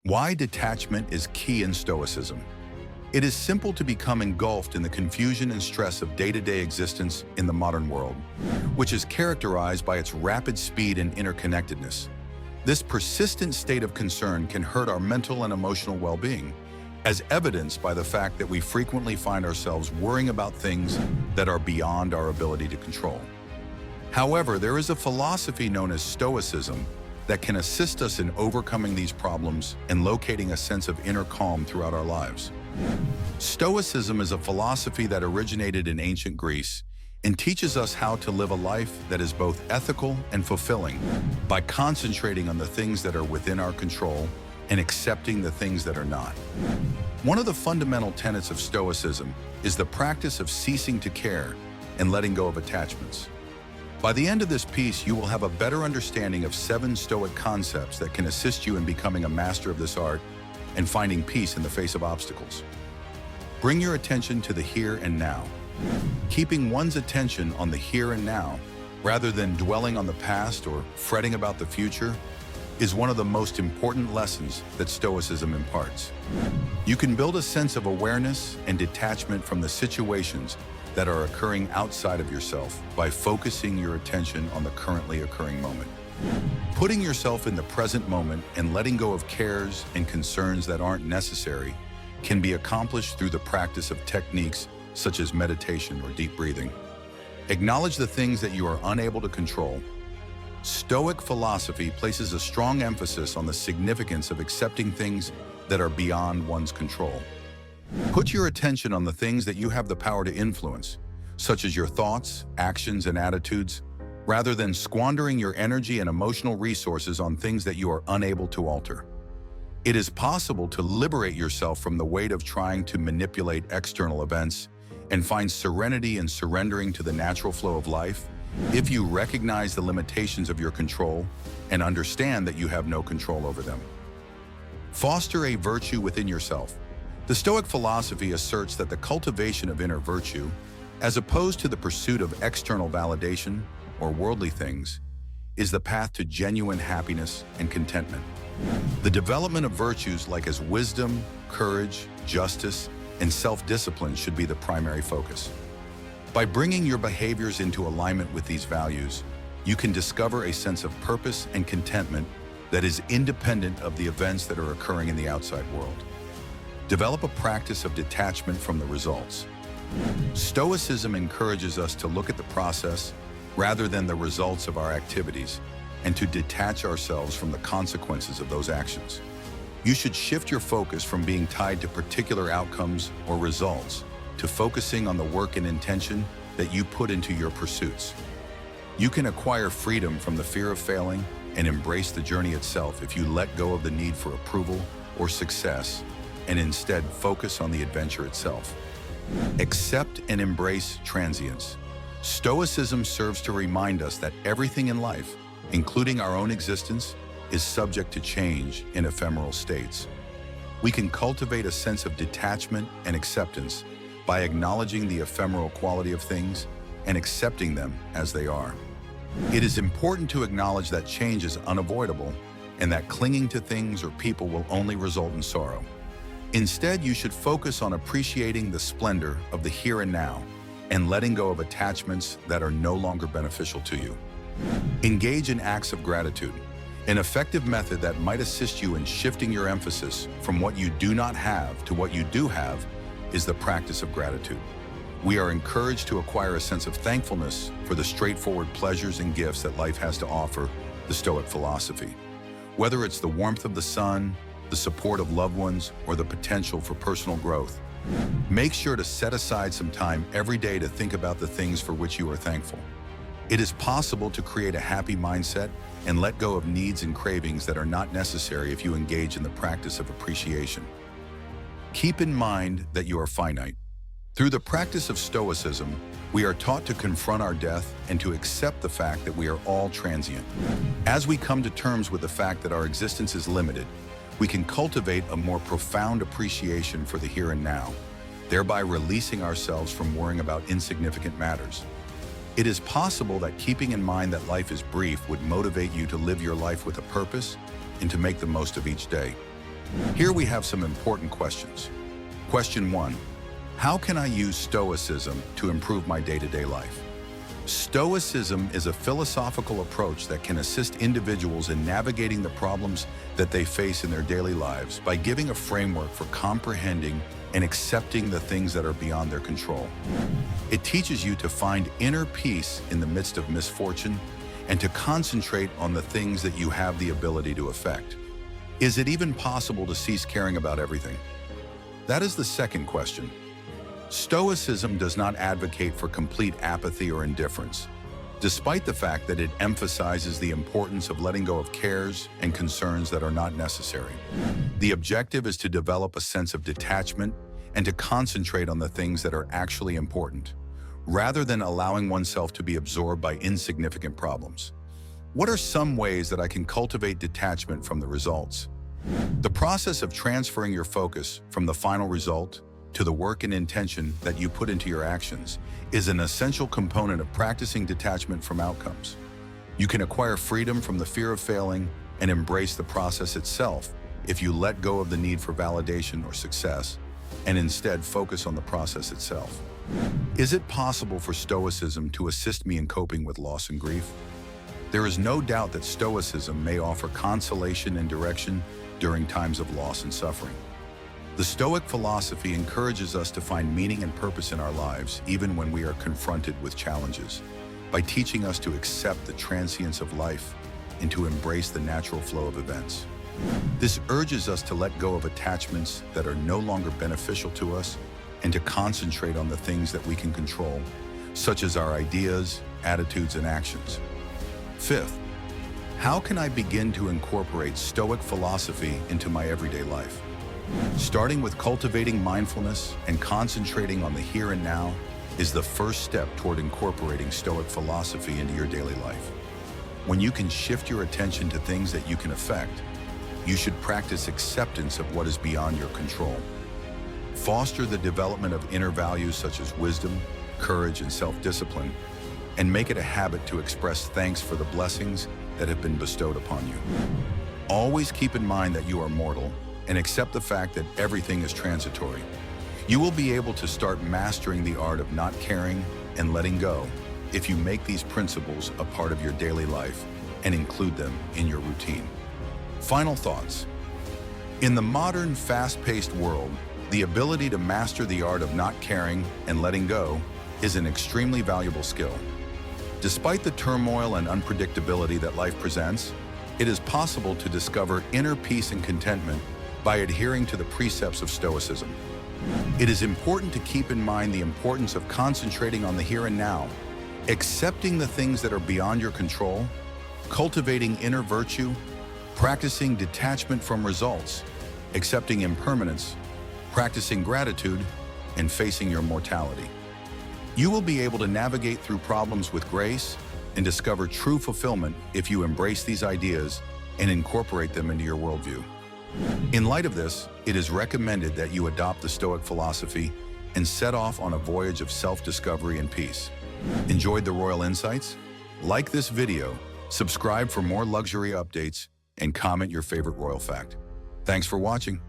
Why detachment is key in Stoicism. It is simple to become engulfed in the confusion and stress of day-to-day existence in the modern world, which is characterized by its rapid speed and interconnectedness. This persistent state of concern can hurt our mental and emotional well-being, as evidenced by the fact that we frequently find ourselves worrying about things that are beyond our ability to control. However, there is a philosophy known as Stoicism that can assist us in overcoming these problems and locating a sense of inner calm throughout our lives. Stoicism is a philosophy that originated in ancient Greece and teaches us how to live a life that is both ethical and fulfilling by concentrating on the things that are within our control and accepting the things that are not. One of the fundamental tenets of Stoicism is the practice of ceasing to care and letting go of attachments. By the end of this piece, you will have a better understanding of 7 Stoic concepts that can assist you in becoming a master of this art and finding peace in the face of obstacles. Bring your attention to the here and now. Keeping one's attention on the here and now, rather than dwelling on the past or fretting about the future, is one of the most important lessons that Stoicism imparts. You can build a sense of awareness and detachment from the situations that are occurring outside of yourself by focusing your attention on the currently occurring moment. Putting yourself in the present moment and letting go of cares and concerns that aren't necessary can be accomplished through the practice of techniques such as meditation or deep breathing. Acknowledge the things that you are unable to control. Stoic philosophy places a strong emphasis on the significance of accepting things that are beyond one's control. Put your attention on the things that you have the power to influence, such as your thoughts, actions, and attitudes, rather than squandering your energy and emotional resources on things that you are unable to alter. It is possible to liberate yourself from the weight of trying to manipulate external events and find serenity in surrendering to the natural flow of life if you recognize the limitations of your control and understand that you have no control over them. Foster a virtue within yourself. The Stoic philosophy asserts that the cultivation of inner virtue, as opposed to the pursuit of external validation or worldly things, is the path to genuine happiness and contentment. The development of virtues like as wisdom, courage, justice, and self-discipline should be the primary focus. By bringing your behaviors into alignment with these values, you can discover a sense of purpose and contentment that is independent of the events that are occurring in the outside world. Develop a practice of detachment from the results. Stoicism encourages us to look at the process rather than the results of our activities and to detach ourselves from the consequences of those actions. You should shift your focus from being tied to particular outcomes or results to focusing on the work and intention that you put into your pursuits. You can acquire freedom from the fear of failing and embrace the journey itself if you let go of the need for approval or success and instead focus on the adventure itself. Accept and embrace transience. Stoicism serves to remind us that everything in life, including our own existence, is subject to change in ephemeral states. We can cultivate a sense of detachment and acceptance by acknowledging the ephemeral quality of things and accepting them as they are. It is important to acknowledge that change is unavoidable and that clinging to things or people will only result in sorrow. Instead, you should focus on appreciating the splendor of the here and now and letting go of attachments that are no longer beneficial to you. Engage in acts of gratitude. An effective method that might assist you in shifting your emphasis from what you do not have to what you do have is the practice of gratitude. We are encouraged to acquire a sense of thankfulness for the straightforward pleasures and gifts that life has to offer, the Stoic philosophy. Whether it's the warmth of the sun, the support of loved ones, or the potential for personal growth, make sure to set aside some time every day to think about the things for which you are thankful. It is possible to create a happy mindset and let go of needs and cravings that are not necessary if you engage in the practice of appreciation. Keep in mind that you are finite. Through the practice of Stoicism, we are taught to confront our death and to accept the fact that we are all transient. As we come to terms with the fact that our existence is limited, we can cultivate a more profound appreciation for the here and now, thereby releasing ourselves from worrying about insignificant matters. It is possible that keeping in mind that life is brief would motivate you to live your life with a purpose and to make the most of each day. Here we have some important questions. Question 1. How can I use Stoicism to improve my day-to-day life? Stoicism is a philosophical approach that can assist individuals in navigating the problems that they face in their daily lives by giving a framework for comprehending and accepting the things that are beyond their control. It teaches you to find inner peace in the midst of misfortune and to concentrate on the things that you have the ability to affect. Is it even possible to cease caring about everything? That is the second question. Stoicism does not advocate for complete apathy or indifference, despite the fact that it emphasizes the importance of letting go of cares and concerns that are not necessary. The objective is to develop a sense of detachment and to concentrate on the things that are actually important, rather than allowing oneself to be absorbed by insignificant problems. What are some ways that I can cultivate detachment from the results? The process of transferring your focus from the final result to the work and intention that you put into your actions is an essential component of practicing detachment from outcomes. You can acquire freedom from the fear of failing and embrace the process itself if you let go of the need for validation or success and instead focus on the process itself. Is it possible for Stoicism to assist me in coping with loss and grief? There is no doubt that Stoicism may offer consolation and direction during times of loss and suffering. The Stoic philosophy encourages us to find meaning and purpose in our lives, even when we are confronted with challenges, by teaching us to accept the transience of life and to embrace the natural flow of events. This urges us to let go of attachments that are no longer beneficial to us and to concentrate on the things that we can control, such as our ideas, attitudes, and actions. Fifth, how can I begin to incorporate Stoic philosophy into my everyday life? Starting with cultivating mindfulness and concentrating on the here and now is the first step toward incorporating Stoic philosophy into your daily life. When you can shift your attention to things that you can affect, you should practice acceptance of what is beyond your control. Foster the development of inner values such as wisdom, courage, and self-discipline, and make it a habit to express thanks for the blessings that have been bestowed upon you. Always keep in mind that you are mortal and accept the fact that everything is transitory. You will be able to start mastering the art of not caring and letting go if you make these principles a part of your daily life and include them in your routine. Final thoughts. In the modern, fast-paced world, the ability to master the art of not caring and letting go is an extremely valuable skill. Despite the turmoil and unpredictability that life presents, it is possible to discover inner peace and contentment by adhering to the precepts of Stoicism. It is important to keep in mind the importance of concentrating on the here and now, accepting the things that are beyond your control, cultivating inner virtue, practicing detachment from results, accepting impermanence, practicing gratitude, and facing your mortality. You will be able to navigate through problems with grace and discover true fulfillment if you embrace these ideas and incorporate them into your worldview. In light of this, it is recommended that you adopt the Stoic philosophy and set off on a voyage of self-discovery and peace. Enjoyed the Royal Insights? Like this video, subscribe for more luxury updates, and comment your favorite royal fact. Thanks for watching.